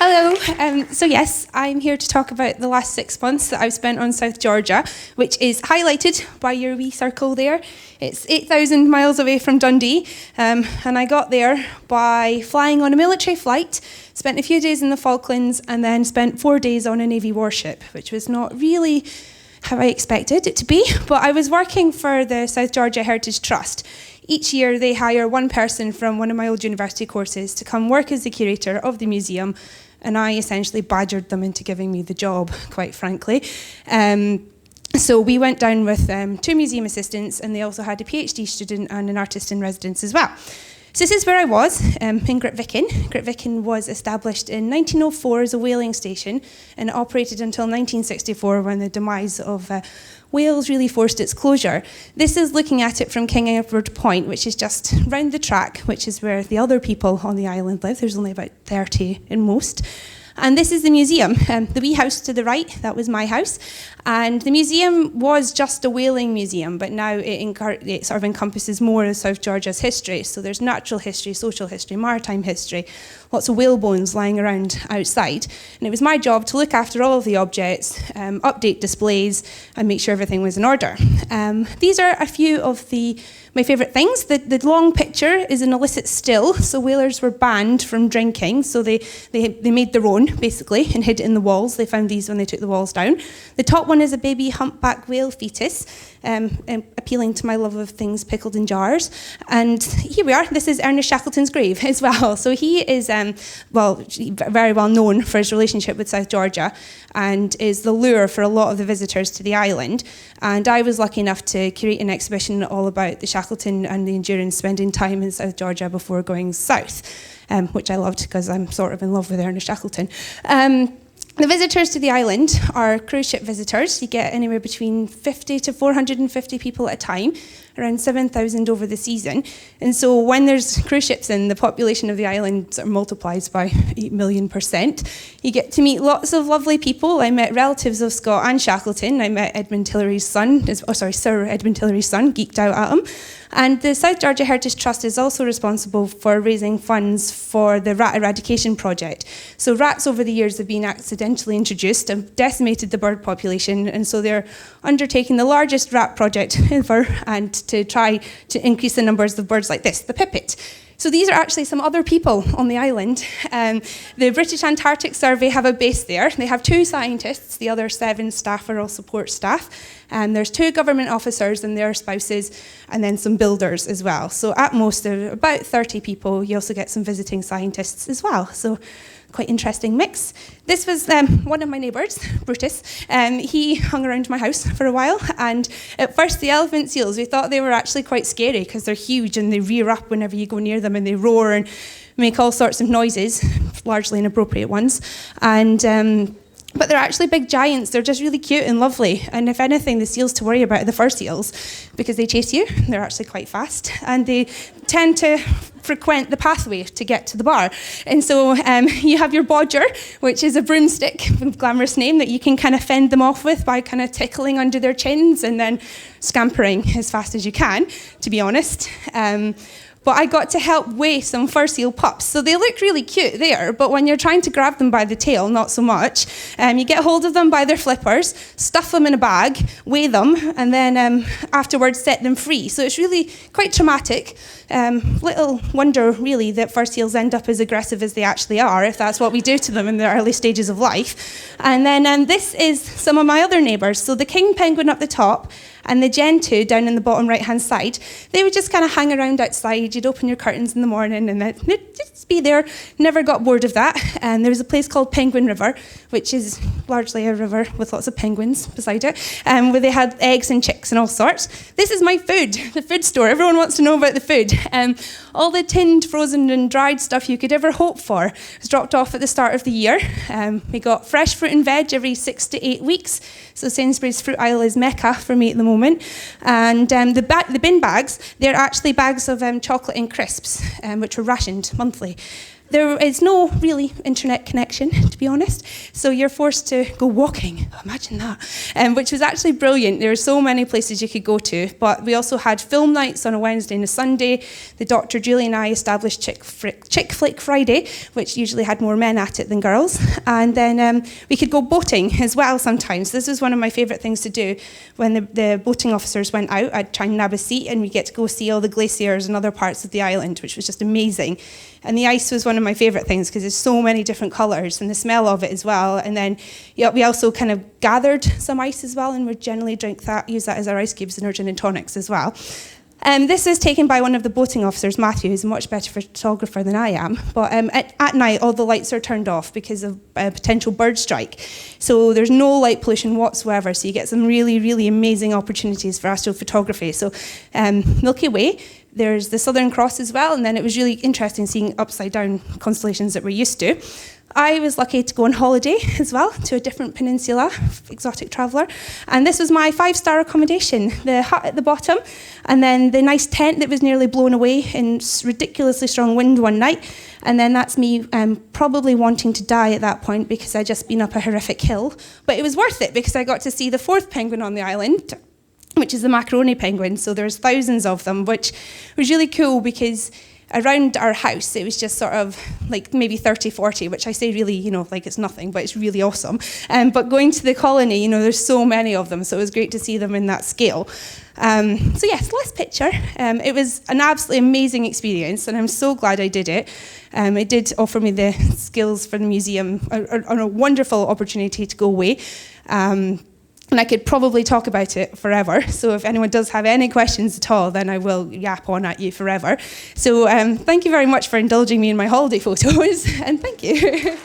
Hello. So yes, I'm here to talk about the last 6 months that I've spent on South Georgia, which is highlighted by your wee circle there. It's 8,000 miles away from Dundee, and I got there by flying on a military flight, spent a few days in the Falklands, and then spent 4 days on a Navy warship, which was not really how I expected it to be, but I was working for the South Georgia Heritage Trust. Each year they hire one person from one of my old university courses to come work as the curator of the museum, and I essentially badgered them into giving me the job, quite frankly. So we went down with 2 museum assistants, and they also had a PhD student and an artist in residence as well. So this is where I was, in Grytviken. Grytviken was established in 1904 as a whaling station, and it operated until 1964 when the demise of Wales really forced its closure. This is looking at it from King Edward Point, which is just round the track, which is where the other people on the island live. There's only about 30 in most. And this is the museum. The wee house to the right, that was my house. And the museum was just a whaling museum, but now it sort of encompasses more of South Georgia's history. So there's natural history, social history, maritime history, lots of whale bones lying around outside. And it was my job to look after all of the objects, update displays, and make sure everything was in order. These are a few of my favourite things. The long picture is an illicit still, so whalers were banned from drinking, so they made their own, basically, and hid it in the walls. They found these when they took the walls down. The top one is a baby humpback whale fetus, appealing to my love of things pickled in jars. And here we are. This is Ernest Shackleton's grave as well. So he is, very well known for his relationship with South Georgia, and is the lure for a lot of the visitors to the island. And I was lucky enough to curate an exhibition all about the Shackleton and the Endurance spending time in South Georgia before going south, which I loved because I'm sort of in love with Ernest Shackleton. The visitors to the island are cruise ship visitors. You get anywhere between 50 to 450 people at a time, around 7,000 over the season. And so when there's cruise ships in, the population of the island sort of multiplies by 8 million%. You get to meet lots of lovely people. I met relatives of Scott and Shackleton. I met Sir Edmund Hillary's son, geeked out at him. And the South Georgia Heritage Trust is also responsible for raising funds for the rat eradication project. So rats over the years have been accidentally introduced and decimated the bird population, and so they're undertaking the largest rat project ever, and to try to increase the numbers of birds like this, the pipit. So these are actually some other people on the island. The British Antarctic Survey have a base there. They have 2 scientists. The other 7 staff are all support staff. And there's 2 government officers and their spouses, and then some builders as well. So at most, there are about 30 people. You also get some visiting scientists as well. So quite interesting mix. This was one of my neighbours, Brutus. He hung around my house for a while, and at first the elephant seals, we thought they were actually quite scary because they're huge and they rear up whenever you go near them, and they roar and make all sorts of noises, largely inappropriate ones. But they're actually big giants. They're just really cute and lovely. And if anything, the seals to worry about are the fur seals, because they chase you. They're actually quite fast. And they tend to frequent the pathway to get to the bar. And so you have your bodger, which is a broomstick, with a glamorous name, that you can kind of fend them off with by kind of tickling under their chins and then scampering as fast as you can, to be honest. But I got to help weigh some fur seal pups. So they look really cute there, but when you're trying to grab them by the tail, not so much. You get hold of them by their flippers, stuff them in a bag, weigh them, and then afterwards set them free. So it's really quite traumatic. Little wonder, really, that fur seals end up as aggressive as they actually are, if that's what we do to them in the early stages of life. And then this is some of my other neighbours. So the king penguin up the top, and the Gen 2 down in the bottom right-hand side, they would just kind of hang around outside. You'd open your curtains in the morning and they'd just be there. Never got bored of that. And there was a place called Penguin River, which is largely a river with lots of penguins beside it, where they had eggs and chicks and all sorts. This is my food, the food store. Everyone wants to know about the food. All the tinned, frozen and dried stuff you could ever hope for was dropped off at the start of the year. We got fresh fruit and veg every 6 to 8 weeks. So Sainsbury's fruit aisle is Mecca for me at the moment. And the bin bags, they're actually bags of chocolate and crisps, which were rationed monthly. There is no really internet connection, to be honest, so you're forced to go walking. Imagine that, which was actually brilliant. There were so many places you could go to, but we also had film nights on a Wednesday and a Sunday. The Dr. Julie and I established Chick Flick Friday, which usually had more men at it than girls, and then we could go boating as well sometimes. This was one of my favourite things to do. When the boating officers went out, I'd try and nab a seat, and we'd get to go see all the glaciers and other parts of the island, which was just amazing. And the ice was one of my favourite things because there's so many different colours and the smell of it as well. And then we also kind of gathered some ice as well, and would generally use that as our ice cubes in our gin and tonics as well. This is taken by one of the boating officers, Matthew, who's a much better photographer than I am. But at night, all the lights are turned off because of a potential bird strike. So there's no light pollution whatsoever. So you get some really, really amazing opportunities for astrophotography. So Milky Way, there's the Southern Cross as well. And then it was really interesting seeing upside down constellations that we're used to. I was lucky to go on holiday as well to a different peninsula, exotic traveller, and this was my 5-star accommodation, the hut at the bottom, and then the nice tent that was nearly blown away in ridiculously strong wind one night, and then that's me probably wanting to die at that point because I'd just been up a horrific hill, but it was worth it because I got to see the 4th penguin on the island, which is the Macaroni Penguin, so there's thousands of them, which was really cool because around our house, it was just sort of like maybe 30, 40, which I say really, like it's nothing, but it's really awesome. But going to the colony, there's so many of them, so it was great to see them in that scale. So yes, last picture. It was an absolutely amazing experience, and I'm so glad I did it. It did offer me the skills for the museum, a wonderful opportunity to go away. And I could probably talk about it forever. So if anyone does have any questions at all, then I will yap on at you forever. So thank you very much for indulging me in my holiday photos, and thank you.